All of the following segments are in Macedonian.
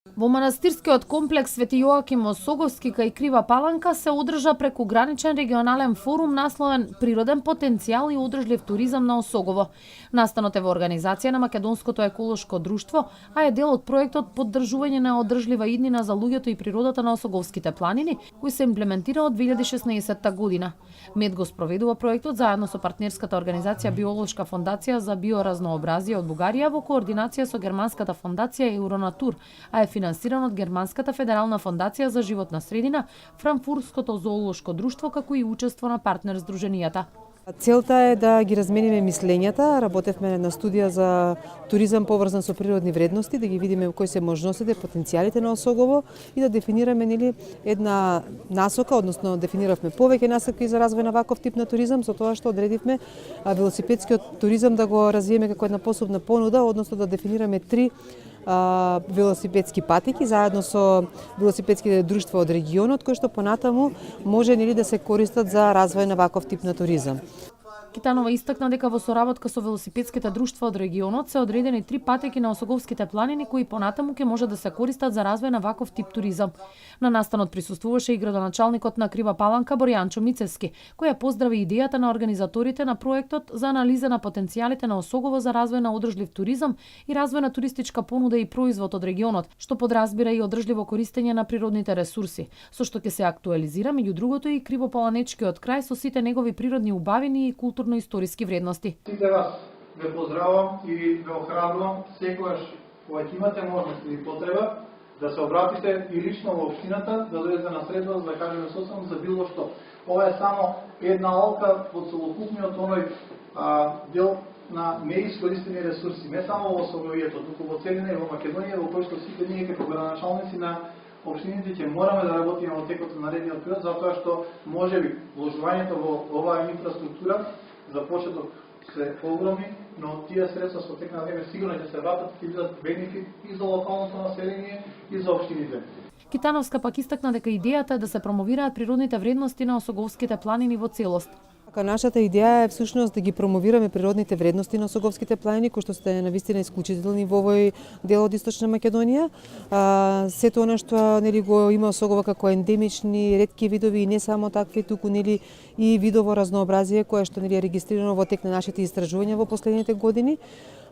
Во манастирскиот комплекс Свети Јоаким Осоговски кај Крива Паланка се одржа прекуграничен регионален форум насловен Природен потенцијал и одржлив туризам на Осогово. Настанот е во организација на Македонското еколошко друштво, а е дел од проектот Поддржување на одржлива иднина за луѓето и природата на Осоговските планини, кој се имплементира од 2016 година. МЕД го спроведува проектот заедно со партнерската организација Биолошка фондација за биоразнообразие од Бугарија во координација со германската фондација Евронатур, а е финансиран од Германската федерална фондација за животна средина, Франкфуртското зоолошко друштво, како и учество на партнер здруженијата. Целта е да ги размениме мислењата. Работевме на студија за туризам поврзан со природни вредности, да ги видиме кои се можностите, потенцијалите на Осогово и да дефинираме една насока, односно дефиниравме повеќе насоки за развој на ваков тип на туризам, со тоа што одредивме велосипедскиот туризам да го развиеме како една посебна понуда, односно да дефинираме 3 велосипедски патеки заедно со велосипедските друштва од регионот, кои што понатаму може да се користат за развој на ваков тип на туризам. Китанова истакна дека во соработка со велосипедските друштва од регионот се одредени 3 патеки на Осоговските планини кои понатаму ќе може да се користат за развој на ваков тип туризам. На настанот присуствуваше и градоначалникот на Крива Паланка Боријанчо Мицевски, која поздрави идејата на организаторите на проектот за анализа на потенцијалите на Осогово за развој на одржлив туризам и развој на туристичка понуда и производ од регионот, што подразбира и одржливо користење на природните ресурси, со што ќе се актуализира меѓу другото и Кривопаланечкиот крај со сите негови природни убавини и културно-историски вредности. Сите вас ве поздравувам и ве охрабрувам секогаш кога ќе имате можност или потреба да се обратите и лично во општината, да дојдете на средба, да кажеме сосема за било што. Ова е само една олка во целокупниот оној дел на неискористени ресурси, не само во Осоговието, туку во целина и во Македонија, во кој што сите ние како градоначалници на општините ќе мораме да работиме во текот на наредниот период, затоа што можеби вложувањето во оваа инфраструктура за почеток се огромни, но тие средства со тек на време сигурно ќе се вратат и ќе бидат бенефит и за локалното население и за општините. Китановска пак истакна дека идејата е да се промовираат природните вредности на Осоговските планини во целост. Нашата идеја е всушност да ги промовираме природните вредности на Осоговските планини, кои што се навистина исклучителни во овој дел од Источна Македонија. Сето она што го има Осогово како ендемични, ретки видови и не само такви, туку и видово разнообразие кое што е регистрирано во тек на нашите истражувања во последните години.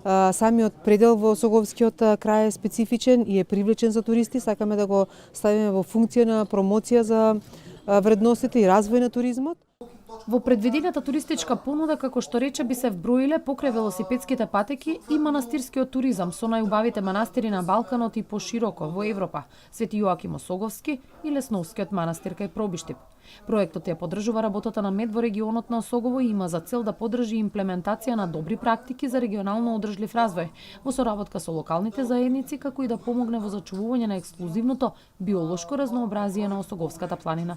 Самиот предел во Осоговскиот крај е специфичен и е привлечен за туристи. Сакаме да го ставиме во функција на промоција за вредностите и развој на туризмот. Во предвидената туристичка понуда, како што рече, би се вброиле покрај велосипедските патеки и манастирскиот туризам со најубавите манастири на Балканот и пошироко во Европа, Свети Јоаким Осоговски и Лесновскиот манастир кај Пробиштип. Проектот ја поддржува работата на МЕД во регионот на Осогово и има за цел да поддржи имплементација на добри практики за регионално одржлив развој, во соработка со локалните заедници, како и да помогне во зачувување на ексклузивното биолошко разнообразие на Осоговската планина.